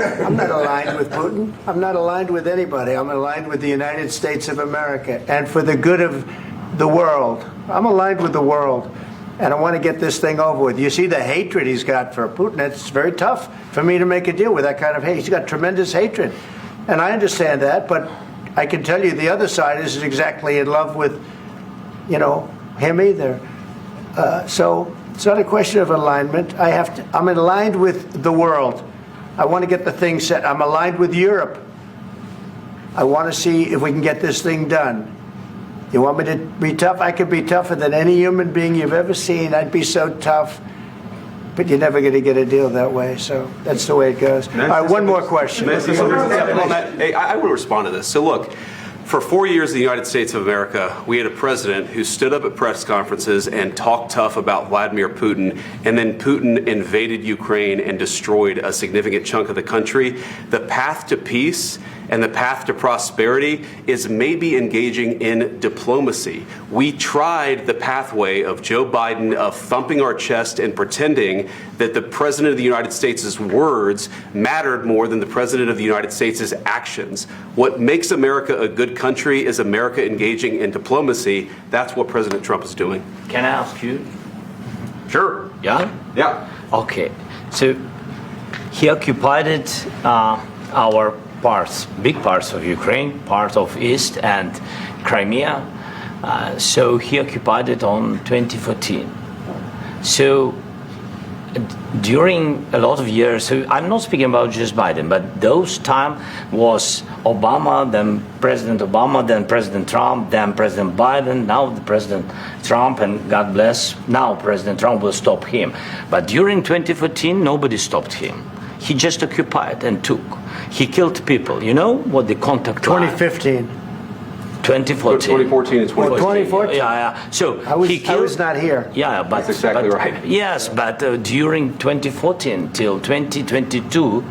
I'm not aligned with Putin. I'm not aligned with anybody. I'm aligned with the United States of America. And for the good of the world, I'm aligned with the world. And I want to get this thing over with. You see the hatred he's got for Putin. It's very tough for me to make a deal with that kind of hate. He's got tremendous hatred. And I understand that, but I can tell you the other side isn't exactly in love with, him either. So it's not a question of alignment. I'm aligned with the world. I want to get the thing set. I'm aligned with Europe. I want to see if we can get this thing done. You want me to be tough? I could be tougher than any human being you've ever seen. I'd be so tough. But you're never going to get a deal that way. So that's the way it goes. All right, one more question. I will respond to this. So look, for 4 years in the United States of America, we had a president who stood up at press conferences and talked tough about Vladimir Putin, and then Putin invaded Ukraine and destroyed a significant chunk of the country. The path to peace and the path to prosperity is maybe engaging in diplomacy. We tried the pathway of Joe Biden of thumping our chest and pretending that the President of the United States' words mattered more than the President of the United States' actions. What makes America a good country is America engaging in diplomacy. That's what President Trump is doing. Can I ask you? Sure. Yeah? Yeah. Okay. So he occupied our big parts of Ukraine, part of East and Crimea. So he occupied it on 2014. So during a lot of years, so I'm not speaking about just Biden, but those time was Obama, then President Obama, then President Trump, then President Biden, now the President Trump, and God bless, now President Trump will stop him. But during 2014, nobody stopped him. He just occupied and took. He killed people. You know what the contact 2015. 2014. 2014 and 2014. 2014. Yeah. So I was not here. Yeah, but that's exactly right. Yes, but during 2014 till 2022,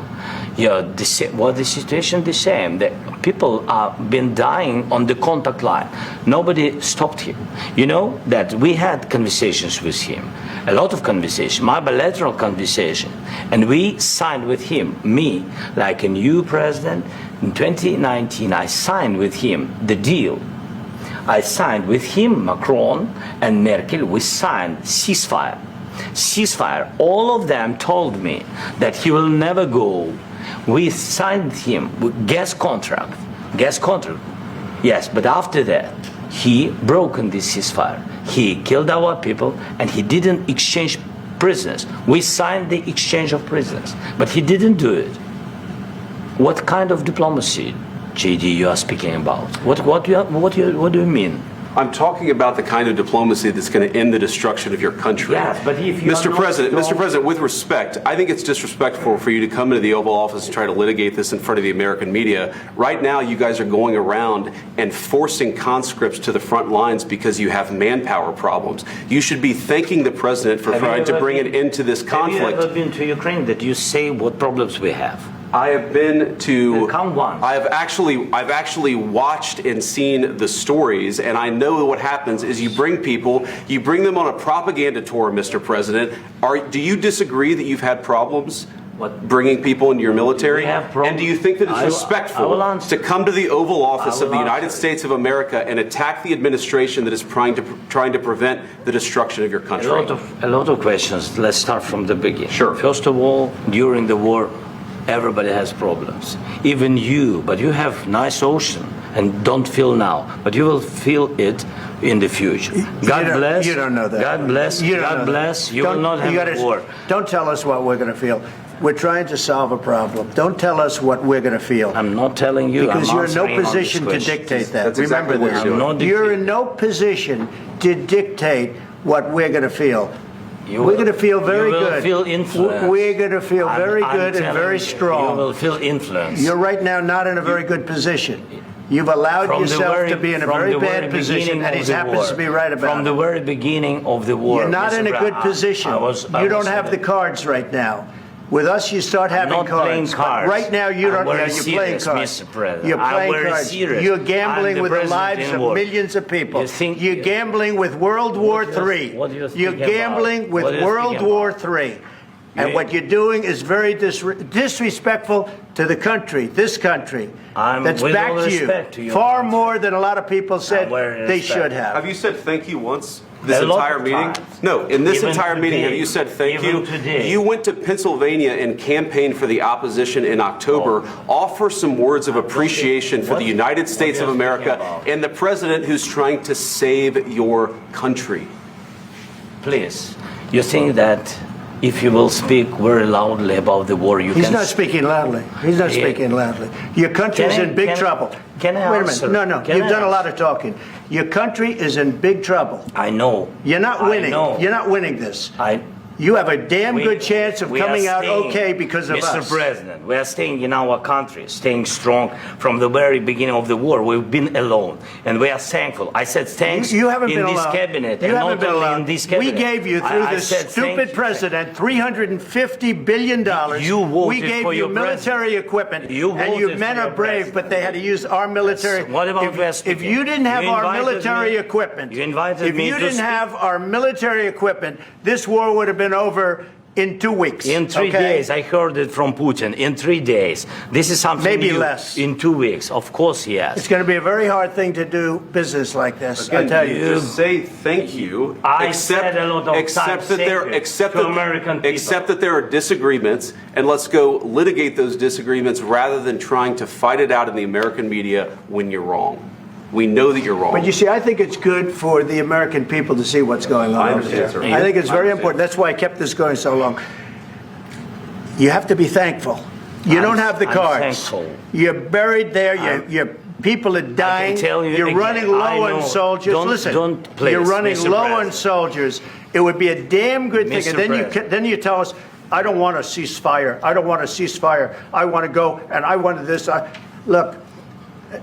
the situation the same. The people have been dying on the contact line. Nobody stopped him. You know that we had conversations with him, a lot of conversation, my bilateral conversation, and we signed with him, me, like a new president. In 2019, I signed with him the deal. I signed with him, Macron and Merkel, we signed ceasefire. Ceasefire. All of them told me that he will never go. We signed him with gas contract. Yes, but after that, he broken this ceasefire. He killed our people and he didn't exchange prisoners. We signed the exchange of prisoners, but he didn't do it. What kind of diplomacy, JD, you are speaking about? What do you mean? I'm talking about the kind of diplomacy that's going to end the destruction of your country. Yes, but if you Mr. President, with respect, I think it's disrespectful for you to come into the Oval Office and try to litigate this in front of the American media. Right now, you guys are going around and forcing conscripts to the front lines because you have manpower problems. You should be thanking the president for trying to bring an end to this conflict. Have you ever been to Ukraine that you say what problems we have? I have been to. Count one. I've actually watched and seen the stories, and I know what happens is you bring them on a propaganda tour, Mr. President. Do you disagree that you've had problems bringing people into your military? And do you think that it's respectful to come to the Oval Office of the United States of America and attack the administration that is trying to prevent the destruction of your country? A lot of questions. Let's start from the beginning. Sure. First of all, during the war, everybody has problems, even you, but you have nice ocean and don't feel now, but you will feel it in the future. God bless. You don't know that. God bless. God bless. You will not have a war. Don't tell us what we're going to feel. We're trying to solve a problem. Don't tell us what we're going to feel. I'm not telling you. Because you're in no position to dictate that. That's exactly Remember this. You're in no position to dictate what we're going to feel. We're going to feel very good. You will feel influence. We're going to feel very good and very strong. You will feel influence. You're right now not in a very good position. You've allowed yourself to be in a very bad position, and he happens to be right about it. From the very beginning of the war. You're not in a good position. You don't have the cards right now. With us, you start having cards. Playing cards. Right now, you don't. You're playing cards. Mr. President. You're playing cards. Serious. You're gambling with the lives of millions of people. You're gambling with World War III. You're gambling with World War III. And what you're doing is very disrespectful to the country, this country, that's with back all to you, respect to your far country. more than a lot of people said very they respect. should have. Have you said thank you once this A lot entire of meeting? times. No, in this Even entire meeting, today. have you said thank Even you? today. You went to Pennsylvania and campaigned for the opposition in October. Offer some words of appreciation for the United States of you're America speaking about. and the president who's trying to save your country. Please, you think that if you will speak very loudly about the war, you He's can... not speaking loudly. He's not Yeah. speaking loudly. Your country's Can I- in big can- trouble. can I Wait a answer? minute. No. Can You've I done a lot answer? of talking. Your country is in big trouble. I know. You're not winning. I know. You're not winning this. I, You have a damn we- good chance of we are coming out staying, okay because of Mr. us. President, we are staying in our country, staying strong from the very beginning of the war. We've been alone, and we are thankful. I said thanks You haven't in been this alone. cabinet, You and haven't not been only alone. in this We cabinet. gave you, through I this said thank stupid you. president, $350 billion. You voted we gave for you your military equipment. You and your voted men for are your brave, president. but they had to use our military. What about if, West if you didn't have You our invited military me- equipment, you invited if me you to didn't speak. have our military equipment, this war would have been over in 2 weeks. In 3 okay? days, I heard it from Putin. In 3 days, this is something Maybe new. less. In 2 weeks, of course, yes. It's going to be a very hard thing to do business like this. I Again, tell you. just say thank you. I said a lot of accept times that there, thank you accept to that, American people. accept that there are disagreements, and let's go litigate those disagreements rather than trying to fight it out in the American media when you're wrong. We know that you're wrong. But you see, I think it's good for the American people to see what's going on I over understand, there. sir. I think it's I very understand. important. That's why I kept this going so long. You have to be thankful. You don't have the I'm cards. thankful. You're buried there. Your people are dying. tell you You're again, running I low on know. soldiers. Don't- Listen, don't, please, you're running Mr. low on President. soldiers. It would be a damn good thing. Mr. And then President. then you tell us, I don't want a ceasefire. I don't want a ceasefire. I want to go and I wanted this. Look.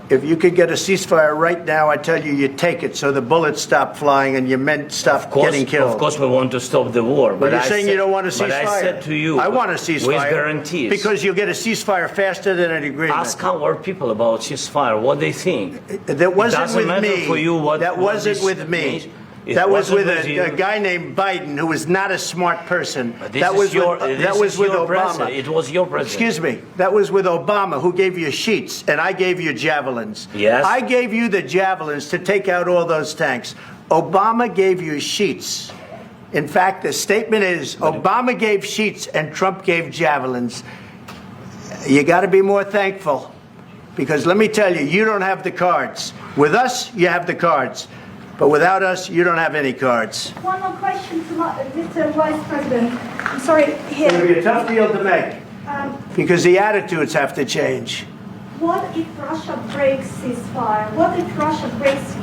If you could get a ceasefire right now, I tell you, you take it so the bullets stop flying and your men stop getting killed. Of course, we want to stop the war. But you're I saying said- you don't want a ceasefire. But I said to you, I want a ceasefire. with guarantees. Because you'll get a ceasefire faster than an agreement. Ask our people about ceasefire, what they think. That wasn't doesn't with matter me. for you what- that what wasn't this with me. means. It That was wasn't with with you. a guy named Biden, who was not a smart person. But this That is was your, with, this that was is with your Obama. president. It was your president. Excuse me. That was with Obama, who gave you sheets, and I gave you javelins. Yes. I gave you the javelins to take out all those tanks. Obama gave you sheets. In fact, the statement is Obama gave sheets and Trump gave javelins. You got to be more thankful, because let me tell you, you don't have the cards. With us, you have the cards. But without us, you don't have any cards. One more question to Mr. Vice President. I'm sorry, It's going to here. be a tough deal to make, because the attitudes have to change. What if Russia breaks ceasefire? What if Russia breaks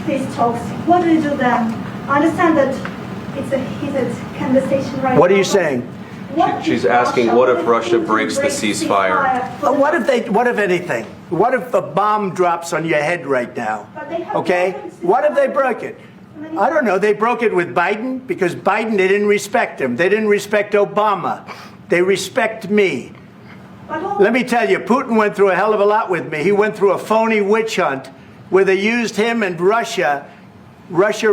peace talks? What do you do then? I understand that it's a heated conversation right now. What are you but saying? what She's if asking, what if Russia Putin breaks the ceasefire? for the- What if anything? What if a bomb drops on your head right now? But they have Okay? weapons. What if they broke it? I don't know. They broke it with Biden because Biden, they didn't respect him. They didn't respect Obama. They respect me. But all- Let me tell you, Putin went through a hell of a lot with me. He went through a phony witch hunt where they used him and Russia. Russia.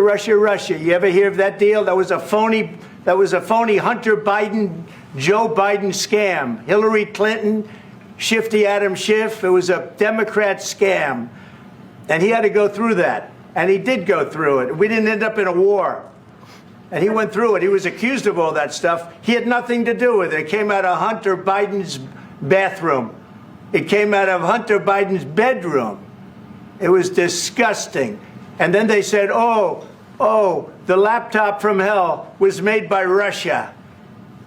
You ever hear of that deal? That was a phony Hunter Biden, Joe Biden scam. Hillary Clinton, Shifty Adam Schiff. It was a Democrat scam. And he had to go through that. And he did go through it. We didn't end up in a war. And he went through it. He was accused of all that stuff. He had nothing to do with it. It came out of Hunter Biden's bathroom. It came out of Hunter Biden's bedroom. It was disgusting. And then they said, oh, the laptop from hell was made by Russia.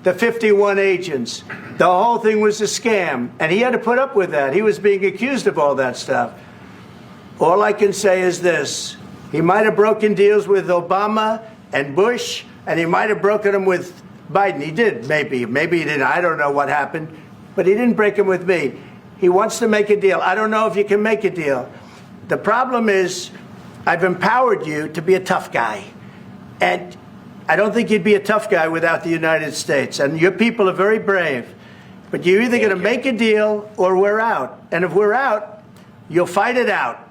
The 51 agents. The whole thing was a scam. And he had to put up with that. He was being accused of all that stuff. All I can say is this. He might have broken deals with Obama and Bush, and he might have broken them with Biden. He did, maybe. Maybe he didn't. I don't know what happened. But he didn't break them with me. He wants to make a deal. I don't know if you can make a deal. The problem is, I've empowered you to be a tough guy. And I don't think you'd be a tough guy without the United States. And your people are very brave. But you're either going to make a deal or we're out. And if we're out, you'll fight it out.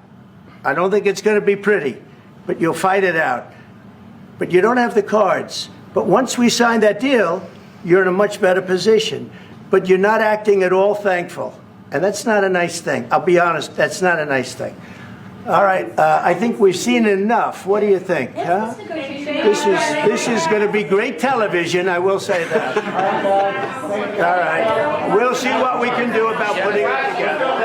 I don't think it's going to be pretty, but you'll fight it out. But you don't have the cards. But once we sign that deal, you're in a much better position. But you're not acting at all thankful. And that's not a nice thing. I'll be honest, that's not a nice thing. All right, I think we've seen enough. What do you think? Huh? This is going to be great television, I will say that. All right, we'll see what we can do about putting it together.